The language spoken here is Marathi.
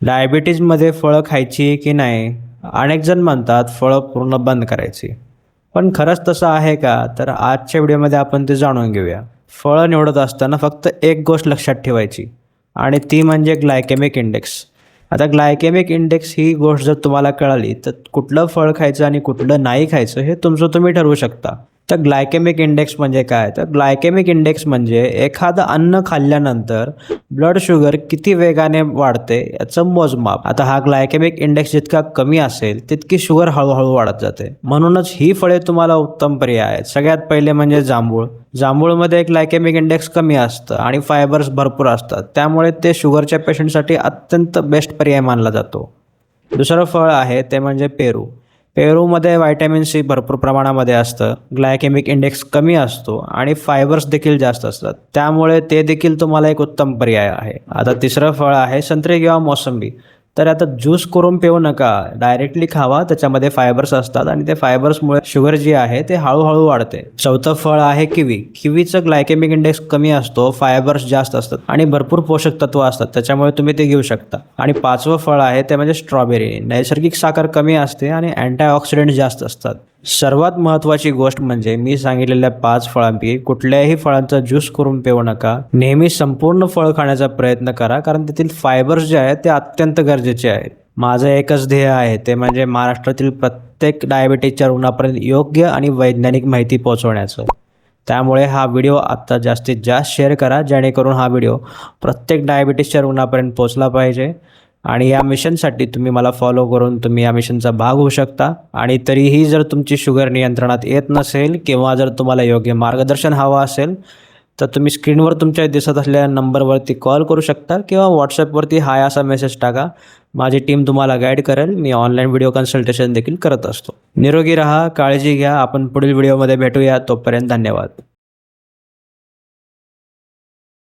डायबिटीजमध्ये फळं खायची की नाही? अनेक जण म्हणतात फळं पूर्ण बंद करायची. पण खरंच तसं आहे का? तर आजच्या व्हिडिओमध्ये आपण ते जाणून घेऊया. फळं निवडत असताना फक्त एक गोष्ट लक्षात ठेवायची आणि ती म्हणजे ग्लायकेमिक इंडेक्स. आता ग्लायकेमिक इंडेक्स ही गोष्ट जर तुम्हाला कळाली तर कुठलं फळ खायचं आणि कुठलं नाही खायचं हे तुमचं तुम्ही ठरवू शकता. तर ग्लायकेमिक इंडेक्स म्हणजे काय? तर ग्लायकेमिक इंडेक्स म्हणजे एखादं अन्न खाल्ल्यानंतर ब्लड शुगर किती वेगाने वाढते याचं मोजमाप. आता हा ग्लायकेमिक इंडेक्स जितका कमी असेल तितकी शुगर हळूहळू वाढत जाते. म्हणूनच ही फळे तुम्हाला उत्तम पर्याय आहेत. सगळ्यात पहिले म्हणजे जांभूळ. जांभूळमध्ये ग्लायकेमिक इंडेक्स कमी असतं आणि फायबर्स भरपूर असतात, त्यामुळे ते शुगरच्या पेशंटसाठी अत्यंत बेस्ट पर्याय मानला जातो. दुसरं फळ आहे ते म्हणजे पेरू. पेरूमध्ये व्हिटॅमिन सी भरपूर प्रमाणामध्ये असतं, ग्लायकेमिक इंडेक्स कमी असतो आणि फायबर्स देखील जास्त असतात, त्यामुळे ते देखील तुम्हाला एक उत्तम पर्याय आहे. आता तिसरं फळ आहे संत्री किंवा मोसंबी. तर आता ज्यूस करून पिऊ नका, डायरेक्टली खावा. त्याच्यामध्ये फायबर्स असतात आणि ते फायबर्समुळे शुगर जी आहे ते हळूहळू वाढते. चौथं फळ आहे किवी. किवीचं ग्लायकेमिक इंडेक्स कमी असतो, फायबर्स जास्त असतात आणि भरपूर पोषक तत्व असतात, त्याच्यामुळे तुम्ही ते घेऊ शकता. आणि पाचवं फळ आहे ते म्हणजे स्ट्रॉबेरी. नैसर्गिक साखर कमी असते आणि अँटीऑक्सिडंट जास्त असतात. सर्वात महत्त्वाची गोष्ट म्हणजे मी सांगितलेल्या 5 फळांपैकी कुठल्याही फळांचा ज्यूस करून पिऊ नका. नेहमी संपूर्ण फळ खाण्याचा प्रयत्न करा, कारण त्यातील फायबर्स जे आहेत ते अत्यंत गरजेचे आहेत. माझं एकच ध्येय आहे, ते म्हणजे महाराष्ट्रातील प्रत्येक डायबिटीजच्या रुग्णापर्यंत योग्य आणि वैज्ञानिक माहिती पोहोचवण्याचं. त्यामुळे हा व्हिडिओ आत्ता जास्तीत जास्त शेअर करा, जेणेकरून हा व्हिडिओ प्रत्येक डायबिटीजच्या रुग्णापर्यंत पोहोचला पाहिजे. आणि या मिशनसाठी तुम्ही मला फॉलो करून तुम्ही या मिशनचा भाग होऊ शकता. आणि तरीही जर तुमची शुगर नियंत्रणात येत नसेल किंवा जर तुम्हाला योग्य मार्गदर्शन हवं असेल तर तुम्ही स्क्रीनवर तुमच्या दिसत असलेल्या नंबरवरती कॉल करू शकता किंवा व्हॉट्सअपवरती हाय असा मेसेज टाका. माझी टीम तुम्हाला गाईड करेल. मी ऑनलाईन व्हिडिओ कन्सल्टेशन देखील करत असतो. निरोगी राहा, काळजी घ्या. आपण पुढील व्हिडिओमध्ये भेटूया. तोपर्यंत धन्यवाद.